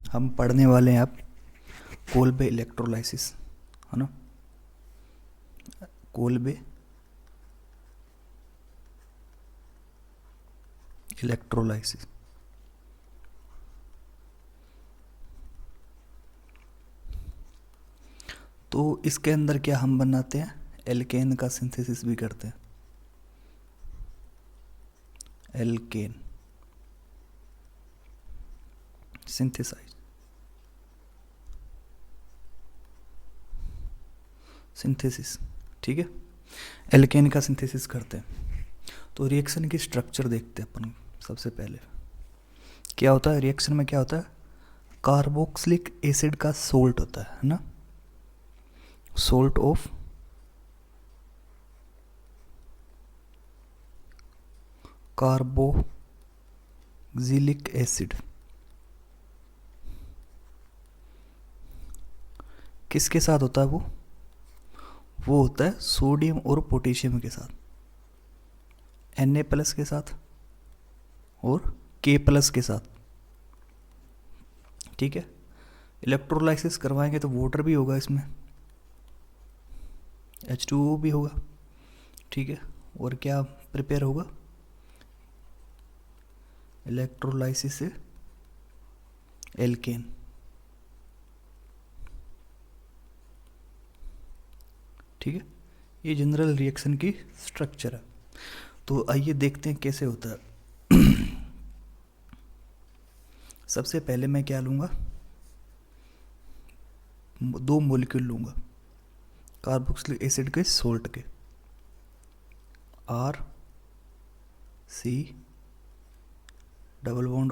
हम पढ़ने वाले हैं अब कोल्बे इलेक्ट्रोलाइसिस, है ना। Kolbe electrolysis. तो इसके अंदर क्या हम बनाते हैं, एल्केन का सिंथेसिस भी करते हैं। एल्केन सिंथेसाइज, सिंथेसिस, ठीक है। एल्केन का सिंथेसिस करते हैं। तो रिएक्शन की स्ट्रक्चर देखते हैं अपन। सबसे पहले क्या होता है रिएक्शन में, क्या होता है, कार्बोक्सिलिक एसिड का सोल्ट होता है ना, सोल्ट ऑफ कार्बोक्सिलिक एसिड किसके साथ होता है, वो होता है सोडियम और पोटेशियम के साथ, Na+ के साथ और K+ के साथ, ठीक है। इलेक्ट्रोलाइसिस करवाएंगे तो वाटर भी होगा इसमें, H2O भी होगा, ठीक है। और क्या प्रिपेयर होगा इलेक्ट्रोलाइसिस से, एल्केन, ठीक है। ये जनरल रिएक्शन की स्ट्रक्चर है। तो आइए देखते हैं कैसे होता है। सबसे पहले मैं क्या लूँगा, 2 मॉलिक्यूल लूँगा कार्बोक्सिलिक एसिड के सोल्ट के, RC डबल बॉन्ड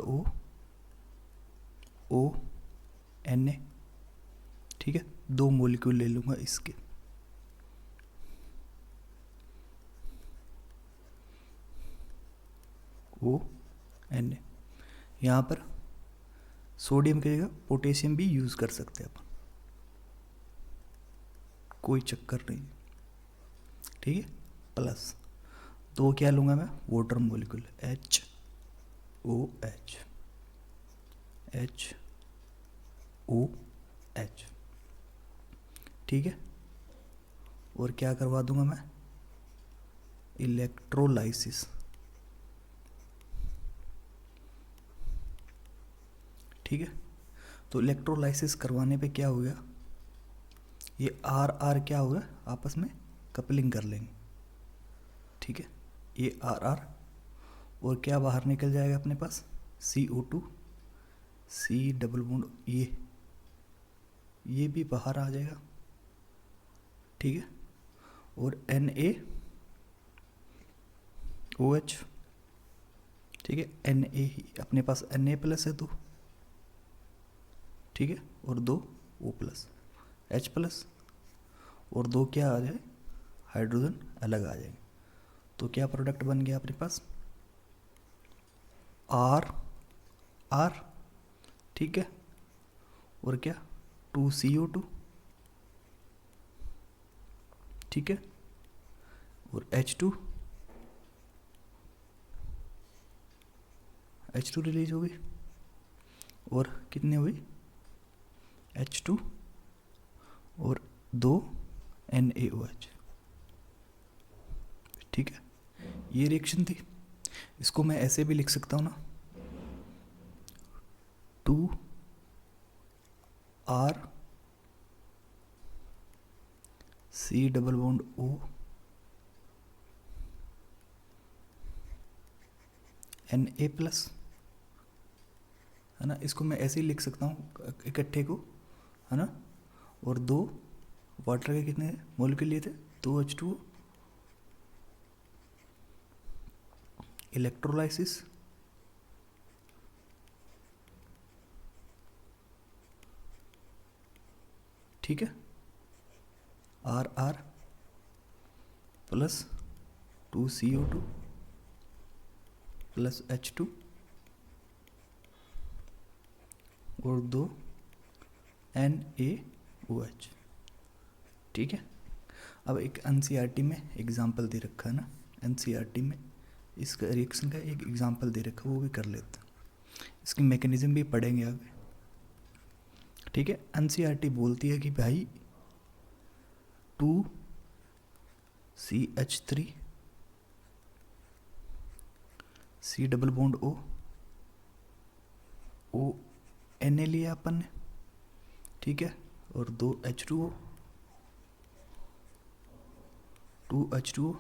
ONA, ठीक है। 2 मॉलिक्यूल ले लूँगा इसके, ONA। यहाँ पर सोडियम की जगह पोटेशियम भी यूज़ कर सकते हैं अपन, कोई चक्कर नहीं, ठीक है। प्लस 2 क्या लूँगा मैं, वाटर मॉलिक्यूल HOH, ठीक है। और क्या करवा दूंगा मैं, इलेक्ट्रोलाइसिस, ठीक है। तो इलेक्ट्रोलाइसिस करवाने पे क्या हो गया, ये आर क्या होगा, आपस में कपलिंग कर लेंगे, ठीक है। ये आर और क्या बाहर निकल जाएगा अपने पास, CO2, C डबल बॉन्ड, ये भी बाहर आ जाएगा, ठीक है। और NaOH, ठीक है। Na ही अपने पास Na+ है 2, ठीक है। और 2 O+, H+, और 2 क्या आ जाए, हाइड्रोजन अलग आ जाएंगे। तो क्या प्रोडक्ट बन गया अपने पास, R, ठीक है। और क्या 2CO2, ठीक है। और H2 रिलीज हो गई, और कितनी हुई, H2 और 2 NaOH, ठीक है। ये रिएक्शन थी। इसको मैं ऐसे भी लिख सकता हूँ ना, 2RC डबल बॉन्ड Na+, है ना। इसको मैं ऐसे ही लिख सकता हूँ इकट्ठे को, है ना। और 2 वाटर के कितने मॉलिक्यूल लिए थे, 2H2O, इलेक्ट्रोलाइसिस, ठीक है। RR plus 2CO2 plus H2 और 2 NaOH, ठीक है। अब एक NCERT में एग्जाम्पल दे रखा है ना, NCERT में इसका रिएक्शन का एक एग्जाम्पल दे रखा है, वो भी कर लेते हैं। इसकी मैकेनिज्म भी पढ़ेंगे आगे, ठीक है, एनसीईआरटी बोलती है कि भाई 2CH3 C double bond O Na लिया अपन ने, ठीक है, और 2H2O 2H2O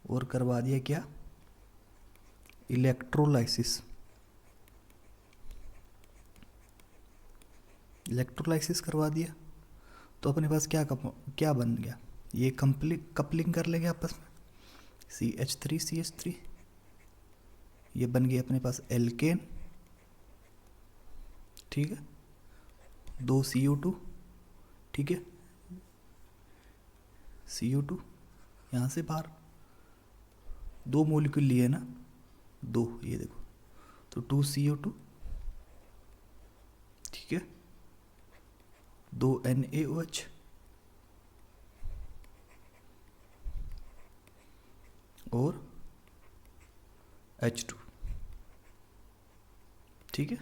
और करवा दिया क्या, इलेक्ट्रोलाइसिस। इलेक्ट्रोलाइसिस करवा दिया तो अपने पास क्या बन गया, ये कपलिंग कर लेंगे आपस में, CH3 ये बन गया अपने पास एल्केन, ठीक है, 2 CO2, ठीक है, CO2 यहाँ से बाहर 2 मॉलिक्यूल लिए ना, 2, ये देखो, तो 2 CO2, ठीक है, 2 NaOH, और H2, ठीक है,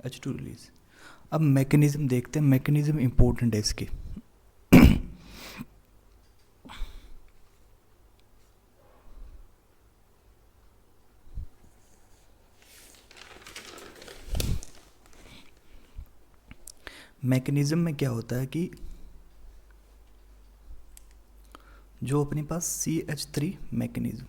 H2 रिलीज। अब मैकेनिज्म देखते हैं, मैकेनिज्म इंपॉर्टेंट है इसकी। मैकेनिज्म में क्या होता है कि जो अपने पास CH3 मैकेनिज्म,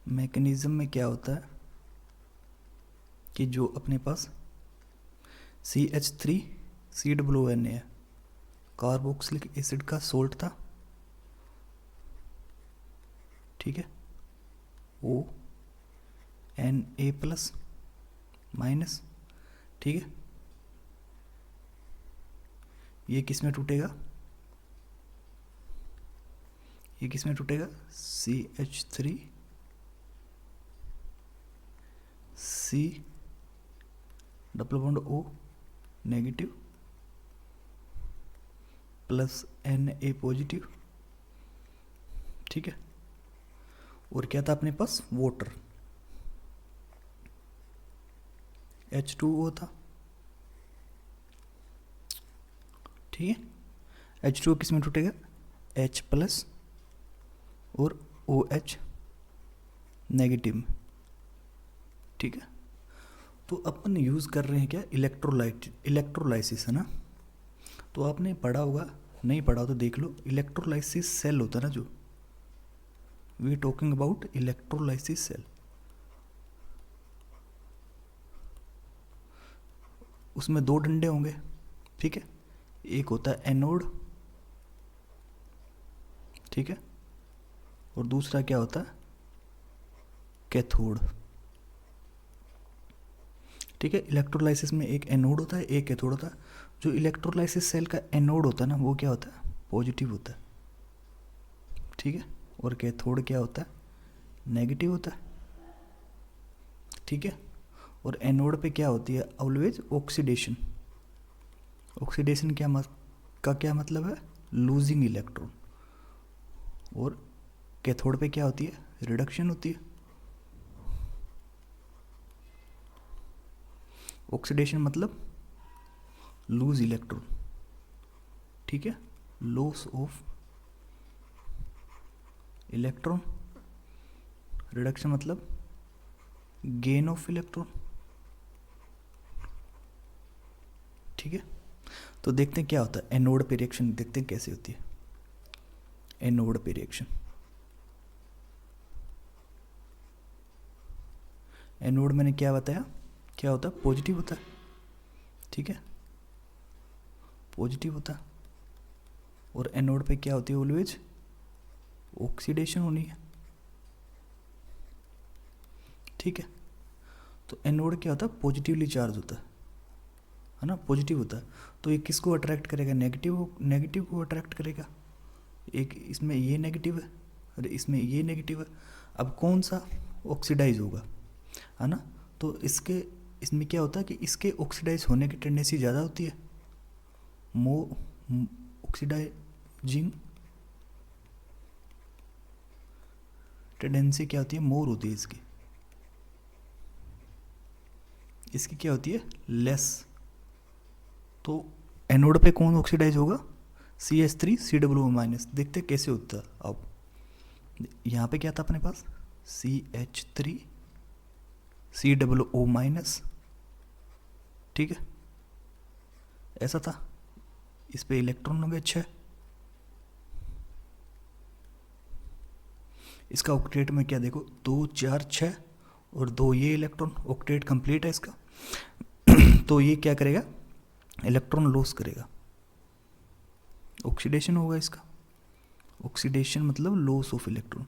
मैकेनिज्म में क्या होता है कि जो अपने पास CH3 COONA है, कार्बोक्सिलिक एसिड का सोल्ट था, ठीक है, ONA प्लस माइनस, ठीक है, ये किस में टूटेगा, ये किस में टूटेगा, CH3 C double bond O negative plus Na positive, ठीक है, और क्या था अपने पास, वाटर, H2O था, ठीक है, H2O किस में टूटेगा, H प्लस और OH नेगेटिव में, ठीक है। तो अपन यूज़ कर रहे हैं क्या, इलेक्ट्रोलाइसिस, है ना। तो आपने पढ़ा होगा, नहीं पढ़ा तो देख लो, इलेक्ट्रोलाइसिस सेल होता है ना, जो we talking about electrolysis cell, उसमें 2 डंडे होंगे, ठीक है, एक होता है एनोड, ठीक है, और दूसरा क्या होता है, कैथोड, ठीक है। इलेक्ट्रोलाइसिस में एक एनोड होता है, एक कैथोड होता है। जो इलेक्ट्रोलाइसिस सेल का एनोड होता है ना, वो क्या होता है, पॉजिटिव होता है, ठीक है, और कैथोड क्या होता है, नेगेटिव होता है, ठीक है। और एनोड पे क्या होती है, ऑलवेज ऑक्सीडेशन। ऑक्सीडेशन क्या मतलब है, लूजिंग इलेक्ट्रॉन। और कैथोड पे क्या होती है, रिडक्शन होती है। ऑक्सीडेशन मतलब लूज इलेक्ट्रॉन, ठीक है, लॉस ऑफ इलेक्ट्रॉन। रिडक्शन मतलब गेन ऑफ इलेक्ट्रॉन, ठीक है। तो देखते हैं क्या होता है एनोड पे रिएक्शन, देखते हैं कैसे होती है एनोड पे रिएक्शन। एनोड मैंने क्या बताया, क्या होता है, पॉजिटिव होता है, ठीक है, पॉजिटिव होता है। और एनोड पे क्या होती है, ऑलवेज ऑक्सीडेशन होनी है, ठीक है। तो एनोड क्या होता है, पॉजिटिवली चार्ज होता है ना, पॉजिटिव होता है। तो ये किसको अट्रैक्ट करेगा, नेगेटिव को अट्रैक्ट करेगा। एक इसमें ये नेगेटिव है और इसमें ये नेगेटिव है। अब कौन सा ऑक्सीडाइज होगा, है ना। तो इसमें क्या होता है कि इसके ऑक्सीडाइज होने की टेंडेंसी ज़्यादा होती है, ऑक्सीडाइजिंग टेंडेंसी क्या होती है, मोर होती है इसकी, इसकी क्या होती है, लेस। तो एनोड पे कौन ऑक्सीडाइज होगा, CH3COO-। देखते कैसे होता है। अब यहाँ पे क्या था अपने पास, CH3COO-, ठीक है, ऐसा था। इस पे इलेक्ट्रॉन हो गए 6। इसका ऑक्टेट में क्या देखो, 2 4 6 और 2 ये इलेक्ट्रॉन, ऑक्टेट कंप्लीट है इसका। तो ये क्या करेगा, इलेक्ट्रॉन लॉस करेगा, ऑक्सीडेशन होगा इसका। ऑक्सीडेशन मतलब लॉस ऑफ इलेक्ट्रॉन,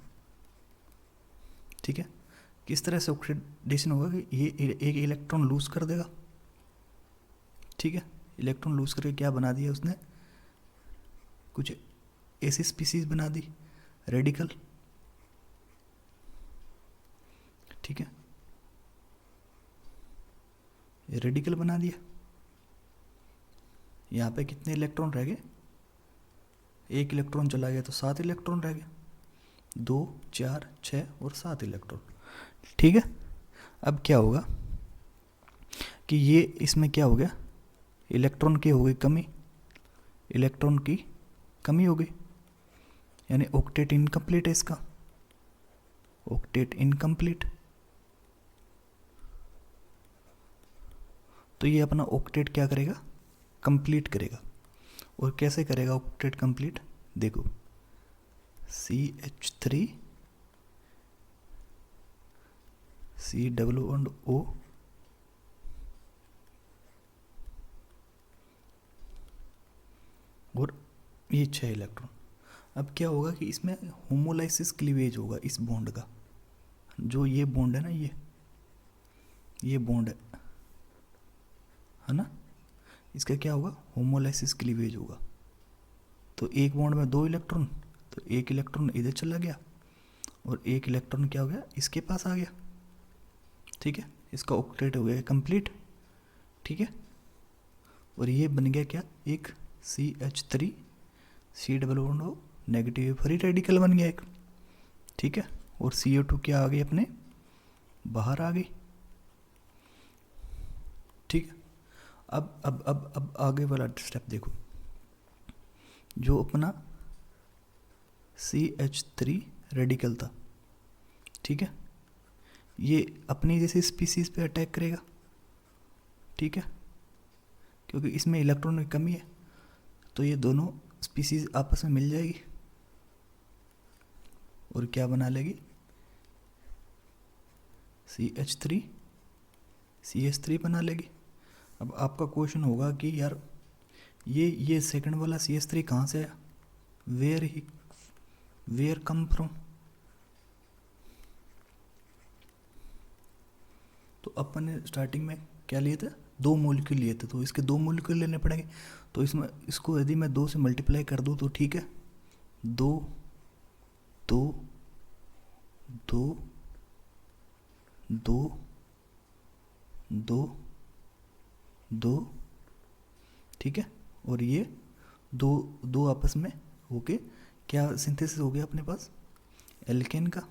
ठीक है। किस तरह से ऑक्सीडेशन होगा कि ये एक इलेक्ट्रॉन लूज कर देगा, ठीक है। इलेक्ट्रॉन लूज करके क्या बना दिया उसने, कुछ ऐसी स्पीसीज बना दी, रेडिकल, ठीक है, ये रेडिकल बना दिया। यहाँ पे कितने इलेक्ट्रॉन रह गए, 1 इलेक्ट्रॉन चला गया तो 7 इलेक्ट्रॉन रह गए, 2 4 6 और 7 इलेक्ट्रॉन, ठीक है। अब क्या होगा कि ये इसमें क्या हो गया, इलेक्ट्रॉन की हो गई कमी, इलेक्ट्रॉन की कमी हो गई, यानी ऑक्टेट इनकम्प्लीट है इसका, ऑक्टेट इनकम्प्लीट। तो ये अपना ऑक्टेट क्या करेगा, कंप्लीट करेगा। और कैसे करेगा ऑक्टेट कंप्लीट, देखो CH3COO और ये 6 इलेक्ट्रॉन। अब क्या होगा कि इसमें होमोलाइसिस क्लीवेज होगा इस बॉन्ड का, जो ये बॉन्ड है ना, ये बॉन्ड है ना, इसका क्या होगा, होमोलाइसिस क्लीवेज होगा। तो एक बॉन्ड में 2 इलेक्ट्रॉन, तो 1 इलेक्ट्रॉन इधर चला गया और 1 इलेक्ट्रॉन क्या हो गया, इसके पास आ गया, ठीक है। इसका ऑक्टेट हो गया कंप्लीट, ठीक है। और ये बन गया क्या, एक CH3COO नेगेटिव फ्री रेडिकल बन गया एक, ठीक है। और CO2 क्या आ गई अपने बाहर आ गई, ठीक है। अब आगे वाला स्टेप देखो, जो अपना CH3 रेडिकल था, ठीक है, ये अपनी जैसी स्पीसीज पे अटैक करेगा, ठीक है, क्योंकि इसमें इलेक्ट्रॉन की कमी है, तो ये दोनों स्पीसीज आपस में मिल जाएगी और क्या बना लेगी, CH3 बना लेगी। अब आपका क्वेश्चन होगा कि यार ये सेकंड वाला CH3 कहाँ से आया, वेयर कम फ्रॉम। तो अपन ने स्टार्टिंग में क्या लिए थे, 2 मॉलिक्यूल लिए थे, तो इसके 2 मॉलिक्यूल लेने पड़ेंगे। तो इसमें इसको यदि मैं 2 से मल्टीप्लाई कर दूँ तो ठीक है, 2 2 2 2 2 2, ठीक है। और ये दो आपस में होके क्या सिंथेसिस हो गया अपने पास, एल्केन का।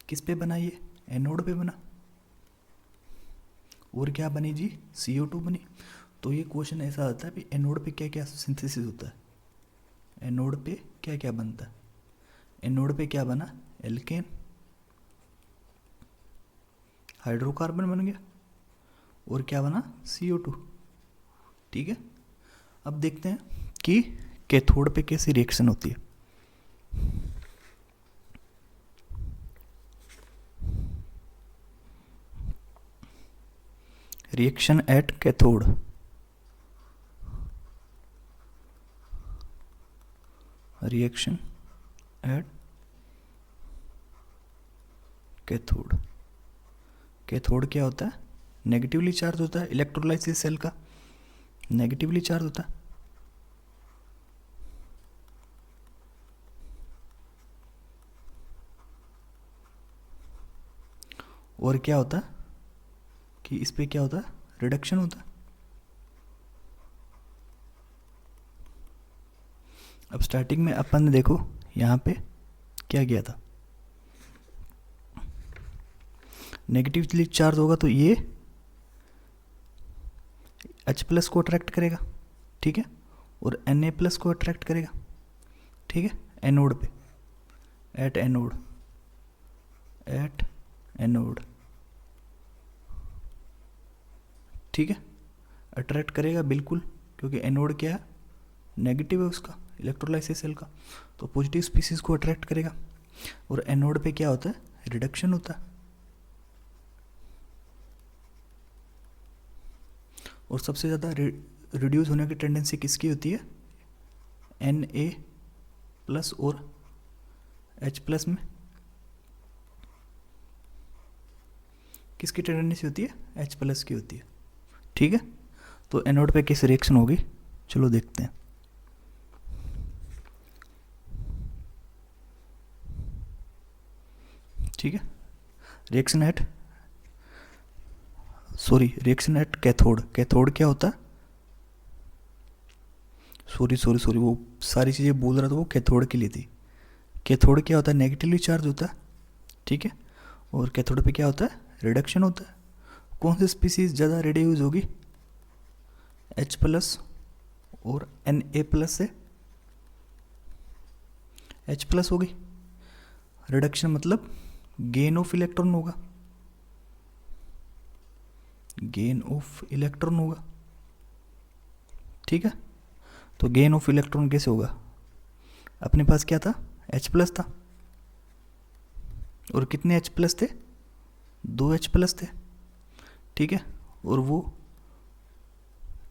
किस पे बना ये, एनोड पे बना। और क्या बनी जी, CO2 बनी। तो ये क्वेश्चन ऐसा आता है कि एनोड पे क्या क्या सिंथेसिस होता है, एनोड पे क्या क्या बनता है। एनोड पे क्या बना, एल्केन, हाइड्रोकार्बन बन गया, और क्या बना, CO2, ठीक है। अब देखते हैं कि कैथोड पे कैसी रिएक्शन होती है। Reaction at cathode, reaction at cathode. Cathode क्या होता है, नेगेटिवली चार्ज होता है, इलेक्ट्रोलाइसिस सेल का नेगेटिवली चार्ज होता है। और क्या होता है कि इस पे क्या होता है, रिडक्शन होता है। अब स्टार्टिंग में अपन ने देखो यहाँ पे क्या किया था, नेगेटिवली चार्ज होगा तो ये H प्लस को अट्रैक्ट करेगा, ठीक है, और Na प्लस को अट्रैक्ट करेगा, ठीक है, एनोड पे, एट एनोड, ठीक है, अट्रैक्ट करेगा बिल्कुल, क्योंकि एनोड क्या है, नेगेटिव है उसका, इलेक्ट्रोलाइसिस सेल का, तो पॉजिटिव स्पीसीज को अट्रैक्ट करेगा। और एनोड पे क्या होता है, रिडक्शन होता है। और सबसे ज़्यादा रिड्यूस होने की टेंडेंसी किसकी होती है, Na प्लस और H प्लस में किसकी टेंडेंसी होती है, H प्लस की होती है, ठीक है। तो एनोड पे किस रिएक्शन होगी, चलो देखते हैं। ठीक है, रिएक्शन एट कैथोड। कैथोड क्या होता है, सॉरी वो सारी चीज़ें बोल रहा था वो कैथोड के लिए थी। कैथोड क्या होता है, नेगेटिवली चार्ज होता है, ठीक है, और कैथोड पे क्या होता है, रिडक्शन होता है। कौन सी स्पीसीज ज़्यादा रिड्यूस होगी, H प्लस और Na प्लस से H प्लस होगी। रिडक्शन मतलब गेन ऑफ इलेक्ट्रॉन होगा, गेन ऑफ इलेक्ट्रॉन होगा, ठीक है। तो गेन ऑफ इलेक्ट्रॉन कैसे होगा, अपने पास क्या था, H प्लस था, और कितने H प्लस थे, 2 H प्लस थे, ठीक है, और वो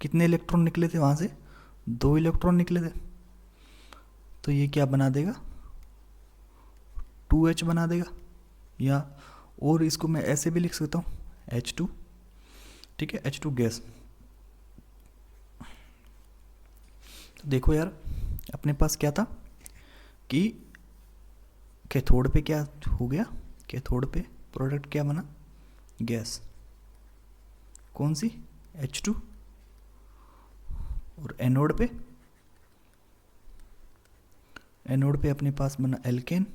कितने इलेक्ट्रॉन निकले थे वहाँ से, 2 इलेक्ट्रॉन निकले थे। तो ये क्या बना देगा, 2H बना देगा, या और इसको मैं ऐसे भी लिख सकता हूँ H2, ठीक है, H2 गैस। तो देखो यार, अपने पास क्या था कि कैथोड पे क्या हो गया, कैथोड पे प्रोडक्ट क्या बना, गैस, कौन सी, H2, और एनोड पे अपने पास बना एल्केन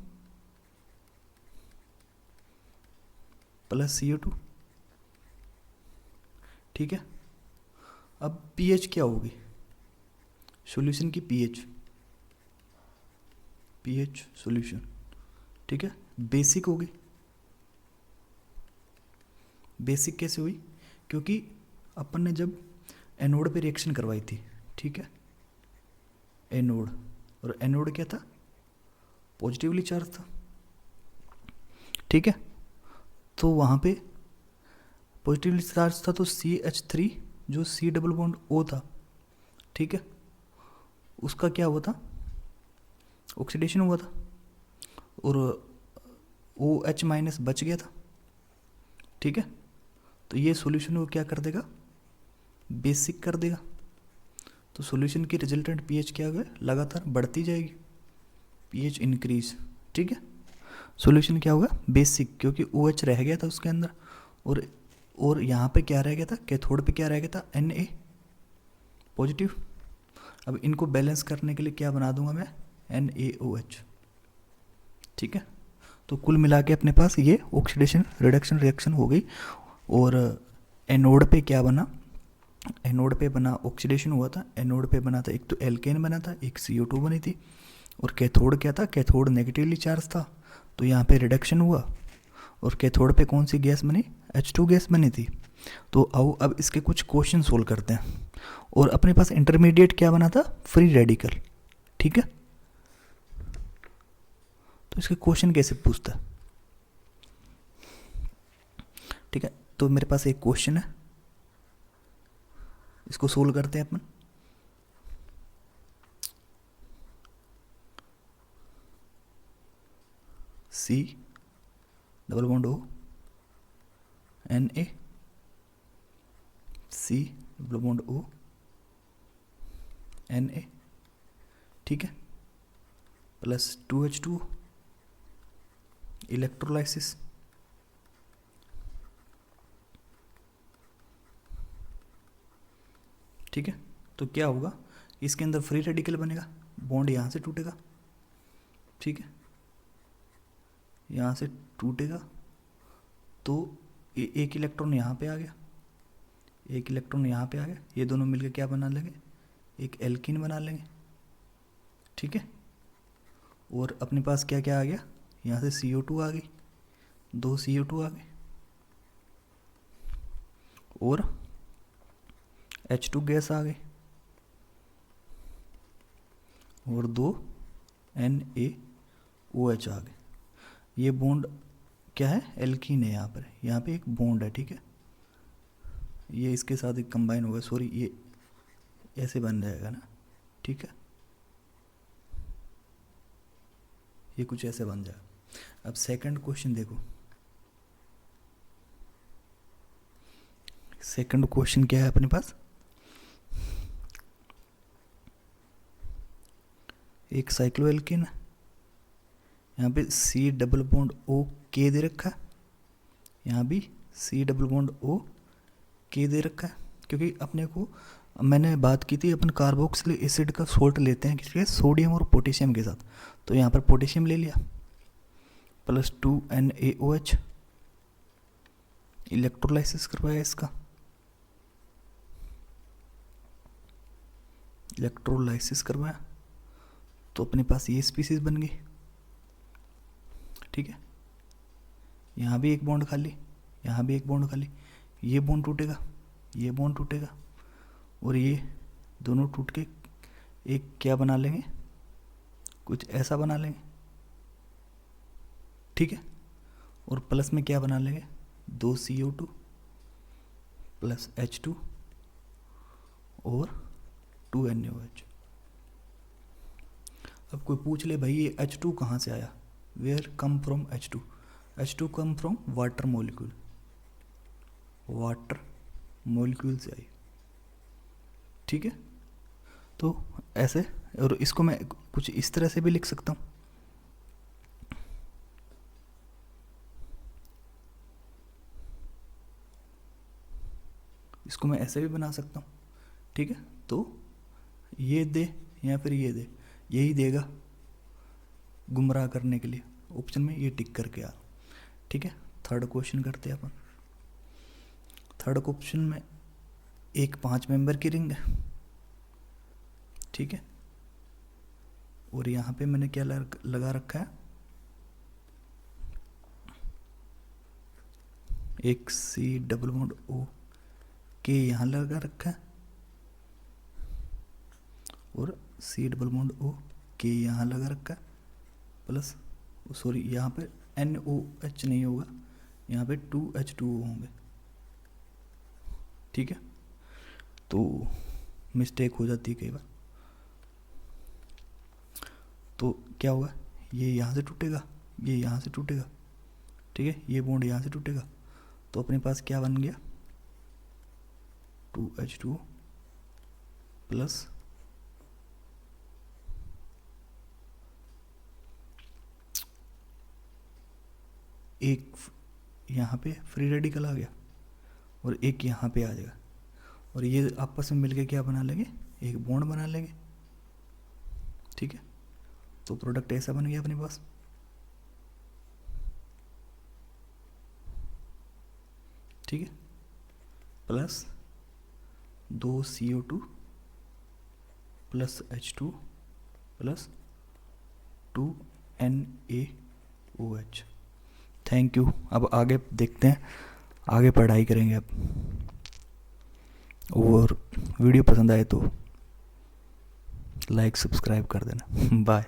प्लस CO2, ठीक है। अब pH क्या होगी, सॉल्यूशन की pH सॉल्यूशन, ठीक है, बेसिक होगी। बेसिक कैसे हुई, क्योंकि अपन ने जब एनोड पे रिएक्शन करवाई थी, ठीक है, एनोड, और एनोड क्या था, पॉजिटिवली चार्ज था, ठीक है। तो वहाँ पे पॉजिटिवली चार्ज था, तो CH3 जो C डबल बॉन्ड O था, ठीक है, उसका क्या हुआ था, ऑक्सीडेशन हुआ था, और OH माइनस बच गया था, ठीक है। तो ये सॉल्यूशन को क्या कर देगा, बेसिक कर देगा। तो सॉल्यूशन की रिजल्टेंट pH क्या होगा, लगातार बढ़ती जाएगी, pH इंक्रीज, ठीक है। सॉल्यूशन क्या होगा, बेसिक, क्योंकि OH रह गया था उसके अंदर, और यहाँ पे क्या रह गया था, कैथोड पे क्या रह गया था, Na पॉजिटिव। अब इनको बैलेंस करने के लिए क्या बना दूंगा मैं, NaOH, ठीक है। तो कुल मिला के अपने पास ये ऑक्सीडेशन रिडक्शन रिएक्शन हो गई। और एनोड पे क्या बना, एनोड पे बना, ऑक्सीडेशन हुआ था, एनोड पे बना था, एक तो एल्केन बना था, एक CO2 बनी थी, और कैथोड क्या था, कैथोड नेगेटिवली चार्ज था, तो यहाँ पे रिडक्शन हुआ, और कैथोड पे कौन सी गैस बनी, H2 गैस बनी थी। तो आओ अब इसके कुछ क्वेश्चन सोल्व करते हैं। और अपने पास इंटरमीडिएट क्या बना था, फ्री रेडिकल, ठीक है। तो इसके क्वेश्चन कैसे पूछता है, ठीक है। तो मेरे पास एक क्वेश्चन है, इसको सोल्व करते हैं अपन। C double bond O Na, C double bond O Na, ठीक है, प्लस 2H2 इलेक्ट्रोलाइसिस, ठीक है। तो क्या होगा, इसके अंदर फ्री रेडिकल बनेगा, बॉन्ड यहाँ से टूटेगा, ठीक है, यहाँ से टूटेगा, तो एक इलेक्ट्रॉन यहाँ पे आ गया, एक इलेक्ट्रॉन यहाँ पे आ गया, ये दोनों मिलकर क्या बना लेंगे, एक एल्कीन बना लेंगे। ठीक है, और अपने पास क्या क्या आ गया, यहाँ से CO2 आ गई, 2 CO2 आ गए, और H2 गैस आ गई, और 2 NaOH आ गए। ये बॉन्ड क्या है, एल्कीन है, यहाँ पे एक बॉन्ड है। ठीक है, ये इसके साथ एक कंबाइन होगा, सॉरी ये ऐसे बन जाएगा ना। ठीक है, ये कुछ ऐसे बन जाएगा। अब सेकंड क्वेश्चन देखो, सेकंड क्वेश्चन क्या है अपने पास, एक साइक्लोएल्केन है, यहाँ पे C डबल बॉन्ड OK दे रखा है, यहाँ भी C डबल बॉन्ड OK दे रखा है। क्योंकि अपने को मैंने बात की थी, अपन कार्बोक्सिलिक एसिड का सोल्ट लेते हैं किसके, सोडियम और पोटेशियम के साथ, तो यहाँ पर पोटेशियम ले लिया, प्लस 2 NaOH, इलेक्ट्रोलाइसिस करवाया इसका, इलेक्ट्रोलाइसिस करवाया, तो अपने पास ये स्पीसीज बन गई। ठीक है, यहाँ भी एक बॉन्ड खाली, यहाँ भी एक बॉन्ड खाली, ये बॉन्ड टूटेगा, ये बॉन्ड टूटेगा, और ये दोनों टूट के एक क्या बना लेंगे, कुछ ऐसा बना लेंगे। ठीक है, और प्लस में क्या बना लेंगे, 2 CO2 प्लस H2 और 2 NaOH। अब कोई पूछ ले भाई ये H2 कहाँ से आया, where come from H2, H2 come from water molecule, water molecule से आई। ठीक है, तो ऐसे, और इसको मैं कुछ इस तरह से भी लिख सकता हूँ, इसको मैं ऐसे भी बना सकता हूँ। ठीक है, तो ये दे या फिर ये दे, यही देगा गुमराह करने के लिए, ऑप्शन में ये टिक करके आ। ठीक है, थर्ड क्वेश्चन करते हैं अपन। थर्ड क्वेश्चन में एक 5 मेंबर की रिंग है। ठीक है, और यहाँ पे मैंने क्या लगा रखा है, एक C डबल बॉन्ड OK यहाँ लगा रखा है, और C डबल बॉन्ड OK यहाँ लगा रखा है, प्लस सॉरी यहाँ पे NOH नहीं होगा, यहाँ पे 2H2O होंगे। ठीक है, तो मिस्टेक हो जाती है कई बार, तो क्या होगा, ये यहाँ से टूटेगा, ये यहाँ से टूटेगा। ठीक है, ये बॉन्ड यहाँ से टूटेगा, तो अपने पास क्या बन गया, 2H2O प्लस एक यहाँ पे फ्री रेडिकल आ गया, और एक यहाँ पे आ जाएगा, और ये आपस में मिलके क्या बना लेंगे, एक बॉन्ड बना लेंगे। ठीक है, तो प्रोडक्ट ऐसा बन गया अपने पास। ठीक है, plus 2 CO2 plus H2 plus 2 NaOH। Thank you. अब आगे देखते हैं, आगे पढ़ाई करेंगे अब, और वीडियो पसंद आए तो लाइक सब्सक्राइब कर देना। बाय।